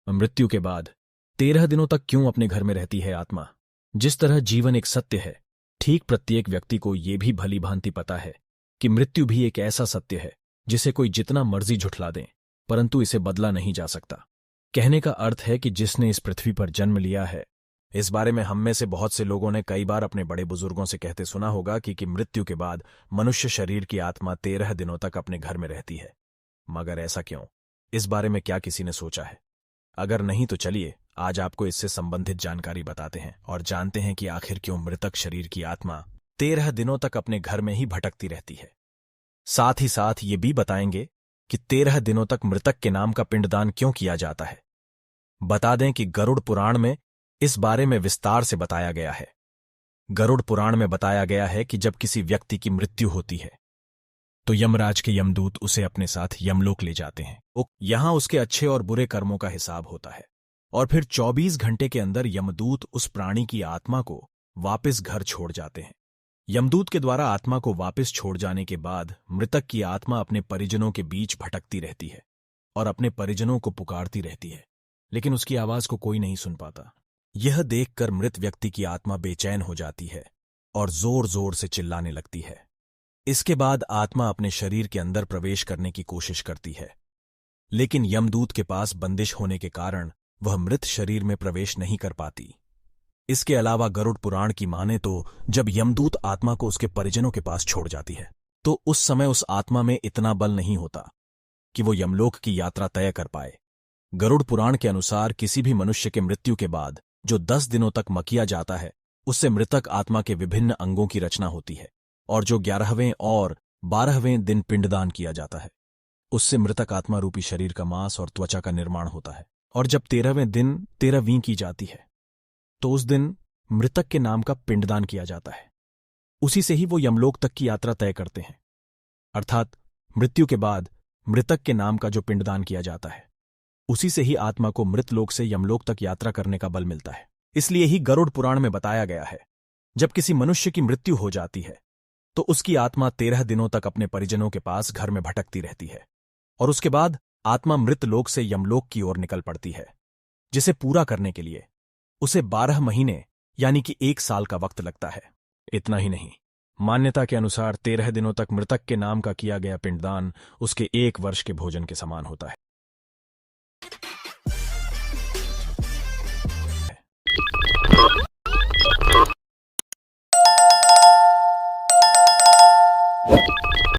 मृत्यु के बाद 13 दिनों तक क्यों अपने घर में रहती है आत्मा? जिस तरह जीवन एक सत्य है, ठीक प्रत्येक व्यक्ति को ये भी भली भांति पता है कि मृत्यु भी एक ऐसा सत्य है जिसे कोई जितना मर्जी झुठला दे, परंतु इसे बदला नहीं जा सकता। कहने का अर्थ है कि जिसने इस पृथ्वी पर जन्म लिया है, इस बारे में हम में से बहुत से लोगों ने कई बार अपने बड़े बुजुर्गों से कहते सुना होगा कि मृत्यु के बाद मनुष्य शरीर की आत्मा 13 दिनों तक अपने घर में रहती है। मगर ऐसा क्यों? इस बारे में क्या किसी ने सोचा है? अगर नहीं तो चलिए आज आपको इससे संबंधित जानकारी बताते हैं और जानते हैं कि आखिर क्यों मृतक शरीर की आत्मा 13 दिनों तक अपने घर में ही भटकती रहती है। साथ ही साथ ये भी बताएंगे कि 13 दिनों तक मृतक के नाम का पिंडदान क्यों किया जाता है। बता दें कि गरुड़ पुराण में इस बारे में विस्तार से बताया गया है। गरुड़ पुराण में बताया गया है कि जब किसी व्यक्ति की मृत्यु होती है तो यमराज के यमदूत उसे अपने साथ यमलोक ले जाते हैं। यहां उसके अच्छे और बुरे कर्मों का हिसाब होता है और फिर 24 घंटे के अंदर यमदूत उस प्राणी की आत्मा को वापस घर छोड़ जाते हैं। यमदूत के द्वारा आत्मा को वापस छोड़ जाने के बाद मृतक की आत्मा अपने परिजनों के बीच भटकती रहती है और अपने परिजनों को पुकारती रहती है, लेकिन उसकी आवाज को कोई नहीं सुन पाता। यह देखकर मृत व्यक्ति की आत्मा बेचैन हो जाती है और जोर जोर से चिल्लाने लगती है। इसके बाद आत्मा अपने शरीर के अंदर प्रवेश करने की कोशिश करती है, लेकिन यमदूत के पास बंदिश होने के कारण वह मृत शरीर में प्रवेश नहीं कर पाती। इसके अलावा गरुड़ पुराण की माने तो जब यमदूत आत्मा को उसके परिजनों के पास छोड़ जाती है तो उस समय उस आत्मा में इतना बल नहीं होता कि वो यमलोक की यात्रा तय कर पाए। गरुड़ पुराण के अनुसार किसी भी मनुष्य के मृत्यु के बाद जो 10 दिनों तक मकिया जाता है, उससे मृतक आत्मा के विभिन्न अंगों की रचना होती है और जो 11वें और 12वें दिन पिंडदान किया जाता है, उससे मृतक आत्मा रूपी शरीर का मांस और त्वचा का निर्माण होता है। और जब 13वें दिन 13वीं की जाती है तो उस दिन मृतक के नाम का पिंडदान किया जाता है। उसी से ही वो यमलोक तक की यात्रा तय करते हैं। अर्थात मृत्यु के बाद मृतक के नाम का जो पिंडदान किया जाता है, उसी से ही आत्मा को मृत लोक से यमलोक तक यात्रा करने का बल मिलता है। इसलिए ही गरुड़ पुराण में बताया गया है, जब किसी मनुष्य की मृत्यु हो जाती है तो उसकी आत्मा 13 दिनों तक अपने परिजनों के पास घर में भटकती रहती है और उसके बाद आत्मा मृत लोक से यमलोक की ओर निकल पड़ती है, जिसे पूरा करने के लिए उसे 12 महीने यानी कि 1 साल का वक्त लगता है। इतना ही नहीं, मान्यता के अनुसार 13 दिनों तक मृतक के नाम का किया गया पिंडदान उसके 1 वर्ष के भोजन के समान होता है।